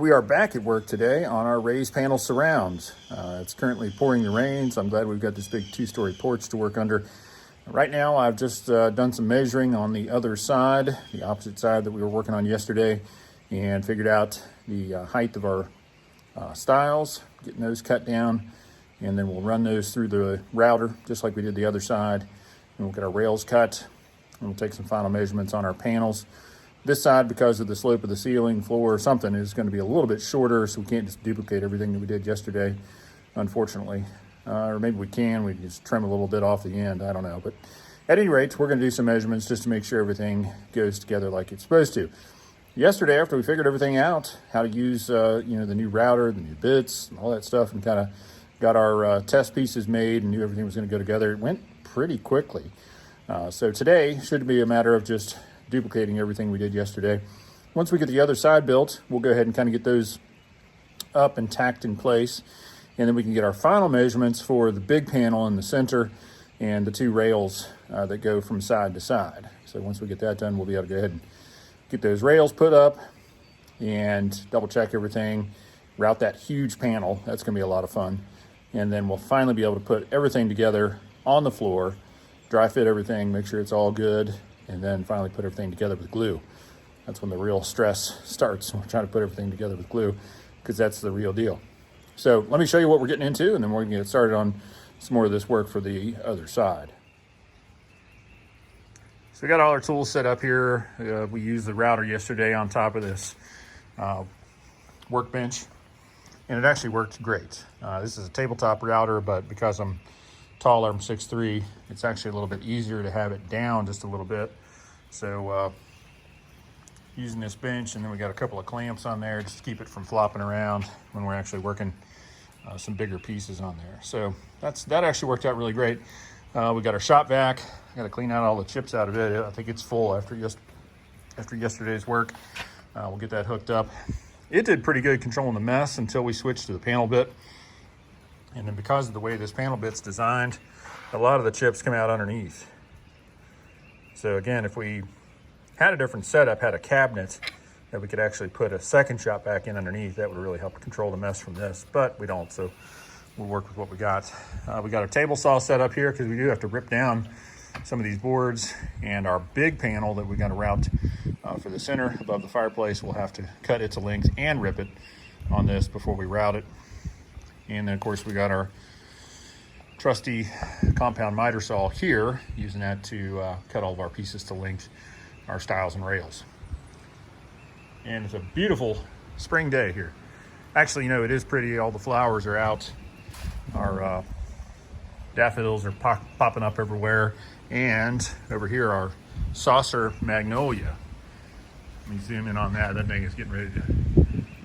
we are back at work today on our raised panel surround. It's currently pouring the rain, so I'm glad we've got this big 2-story porch to work under. Right now, I've just done some measuring on the other side, the opposite side that we were working on yesterday, and figured out the height of our stiles, getting those cut down, and then we'll run those through the router, just like we did the other side, and we'll get our rails cut, and we'll take some final measurements on our panels. This side, because of the slope of the ceiling, floor, or something, is going to be a little bit shorter, so we can't just duplicate everything that we did yesterday, unfortunately. Or maybe we can just trim a little bit off the end, I don't know. But at any rate, we're going to do some measurements just to make sure everything goes together like it's supposed to. Yesterday, after we figured everything out, how to use the new router, the new bits, and all that stuff, and kind of got our test pieces made and knew everything was going to go together, it went pretty quickly. So today should be a matter of just duplicating everything we did yesterday. Once we get the other side built, we'll go ahead and kind of get those up and tacked in place, and then we can get our final measurements for the big panel in the center and the 2 rails that go from side to side. So once we get that done, we'll be able to go ahead and get those rails put up and double check everything, route that huge panel. That's going to be a lot of fun. And then we'll finally be able to put everything together on the floor, dry fit everything, make sure it's all good, and then finally put everything together with glue. That's when the real stress starts. We're trying to put everything together with glue because that's the real deal. So let me show you what we're getting into, and then we're going to get started on some more of this work for the other side. So we got all our tools set up here. We used the router yesterday on top of this workbench, and it actually worked great. This is a tabletop router, but because I'm taller, I'm 6'3", it's actually a little bit easier to have it down just a little bit. So using this bench, and then we got a couple of clamps on there just to keep it from flopping around when we're actually working some bigger pieces on there. So that actually worked out really great. We got our shop vac. I got to clean out all the chips out of it. I think it's full after yesterday's work. We'll get that hooked up. It did pretty good controlling the mess until we switched to the panel bit. And then because of the way this panel bit's designed, a lot of the chips come out underneath. So again, if we had a different setup, had a cabinet that we could actually put a second shop vac in underneath, that would really help control the mess from this, but we don't, so we'll work with what we got. We got our table saw set up here because we do have to rip down some of these boards, and our big panel that we got to route for the center above the fireplace, we'll have to cut it to length and rip it on this before we route it. And then of course we got our trusty compound miter saw here, using that to cut all of our pieces to length, our stiles and rails. And it's a beautiful spring day here. Actually, it is pretty. All the flowers are out. Our daffodils are popping up everywhere. And over here, our saucer magnolia. Let me zoom in on that. That thing is getting ready to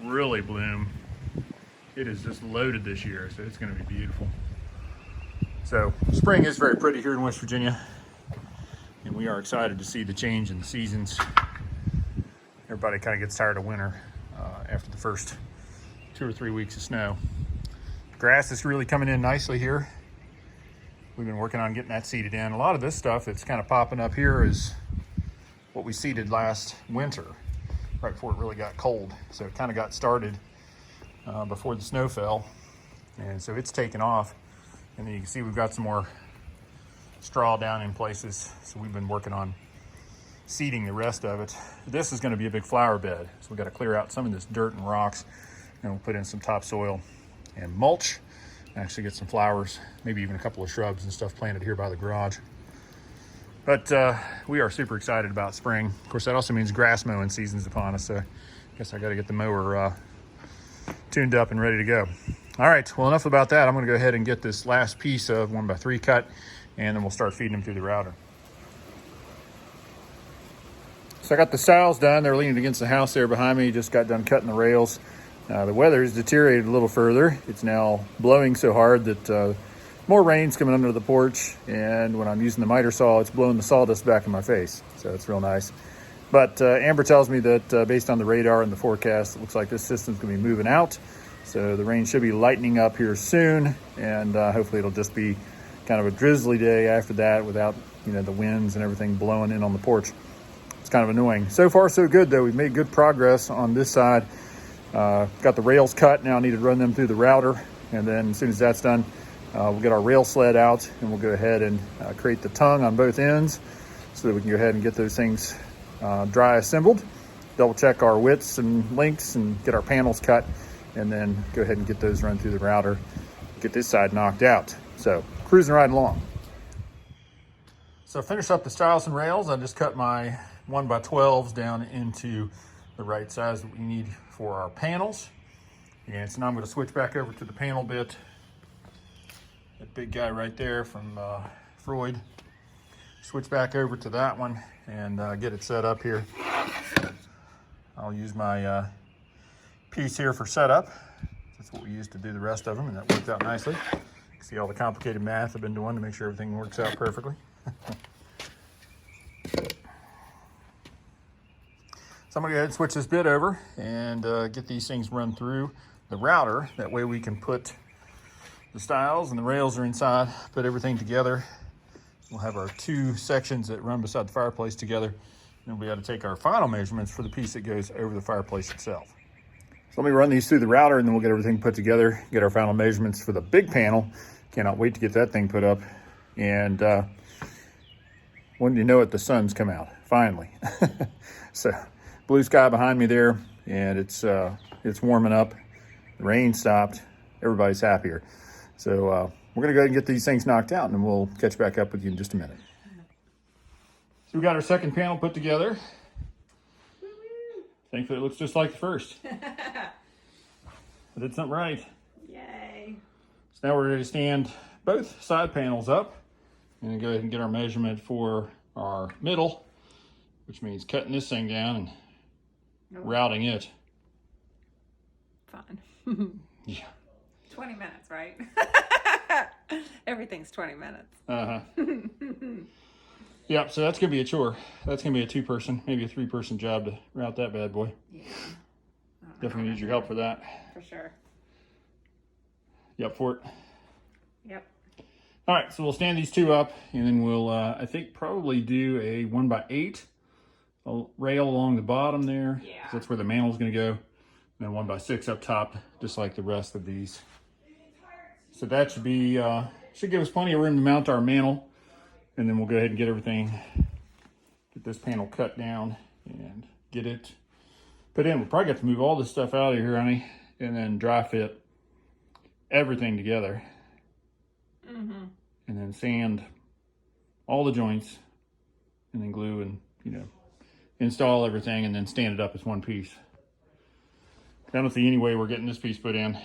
really bloom. It is just loaded this year, so it's going to be beautiful. So spring is very pretty here in West Virginia, and we are excited to see the change in the seasons. Everybody kind of gets tired of winter after the first 2 or 3 weeks of snow. Grass is really coming in nicely here. We've been working on getting that seeded in. A lot of this stuff that's kind of popping up here is what we seeded last winter, right before it really got cold. So it kind of got started before the snow fell, and so it's taken off. And then you can see we've got some more straw down in places, so we've been working on seeding the rest of it. This is going to be a big flower bed, so we've got to clear out some of this dirt and rocks, and we'll put in some topsoil and mulch, and actually get some flowers, maybe even a couple of shrubs and stuff planted here by the garage. But we are super excited about spring. Of course, that also means grass mowing season's upon us, so I guess I got to get the mower tuned up and ready to go. All right, well, enough about that. I'm going to go ahead and get this last piece of 1x3 cut, and then we'll start feeding them through the router. So I got the stiles done. They're leaning against the house there behind me. Just got done cutting the rails. The weather has deteriorated a little further. It's now blowing so hard that more rain's coming under the porch, and when I'm using the miter saw, it's blowing the sawdust back in my face. So it's real nice. But Amber tells me that based on the radar and the forecast, it looks like this system's going to be moving out. So the rain should be lightening up here soon, and hopefully it'll just be kind of a drizzly day after that without, the winds and everything blowing in on the porch. It's kind of annoying. So far, so good, though. We've made good progress on this side. Got the rails cut. Now I need to run them through the router. And then as soon as that's done, we'll get our rail sled out and we'll go ahead and create the tongue on both ends so that we can go ahead and get those things dry assembled. Double check our widths and lengths and get our panels cut, and then go ahead and get those run through the router, get this side knocked out. So cruising right along. So I finished up the stiles and rails. I just cut my 1x12s down into the right size that we need for our panels. And so now I'm going to switch back over to the panel bit. That big guy right there from Freud. Switch back over to that one and get it set up here. I'll use my piece here for setup. That's what we used to do the rest of them, and that worked out nicely. See all the complicated math I've been doing to make sure everything works out perfectly. So I'm gonna go ahead and switch this bit over and get these things run through the router. That way we can put the stiles and the rails are inside, put everything together. We'll have our two sections that run beside the fireplace together. Then we got to take our final measurements for the piece that goes over the fireplace itself. So let me run these through the router and then we'll get everything put together, get our final measurements for the big panel. Cannot wait to get that thing put up. And when do you know it, the sun's come out, finally. So blue sky behind me there, and it's warming up. The rain stopped, everybody's happier. So we're gonna go ahead and get these things knocked out and then we'll catch back up with you in just a minute. So we got our second panel put together. Thankfully, it looks just like the first. I did something right. Yay. So now we're ready to stand both side panels up and go ahead and get our measurement for our middle, which means cutting this thing down and routing it. Fun. Yeah. 20 minutes, right? Everything's 20 minutes. Uh-huh. Yep, so that's going to be a chore. That's going to be a two-person, maybe a three-person job to route that bad boy. Yeah. Definitely need your help for that. For sure. You up for it? Yep. All right, so we'll stand these two up, and then we'll, I think, probably do a 1x8 rail along the bottom there. Yeah. That's where the mantel's going to go. And then 1x6 up top, just like the rest of these. So that should be, should give us plenty of room to mount our mantel. And then we'll go ahead and get everything, get this panel cut down and get it put in. We'll probably have to move all this stuff out of here, honey, and then dry fit everything together. Mm-hmm. And then sand all the joints and then glue and, install everything and then stand it up as one piece. I don't see any way we're getting this piece put in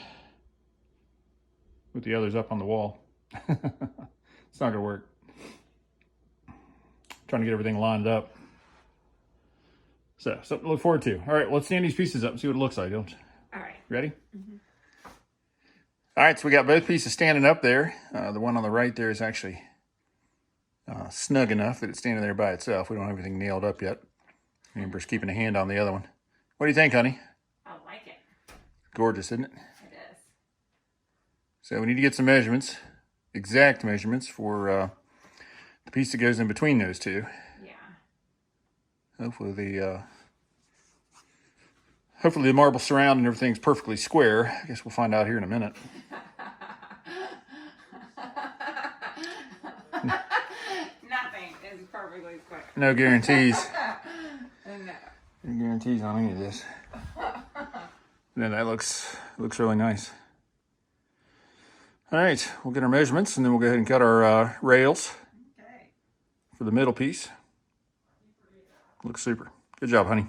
with the others up on the wall. It's not gonna work. Trying to get everything lined up. So, something to look forward to. All right, let's stand these pieces up and see what it looks like. All right. Ready? Mm-hmm. All right, so we got both pieces standing up there. The one on the right there is actually snug enough that it's standing there by itself. We don't have everything nailed up yet. Amber's keeping a hand on the other one. What do you think, honey? I like it. Gorgeous, isn't it? It is. So we need to get some measurements, exact measurements for the piece that goes in between those two. Yeah. Hopefully the marble surround and everything's perfectly square. I guess we'll find out here in a minute. Nothing is perfectly square. No guarantees. No. No guarantees on any of this. Then that looks really nice. All right, we'll get our measurements and then we'll go ahead and cut our rails for the middle piece. Looks super. Good job, honey.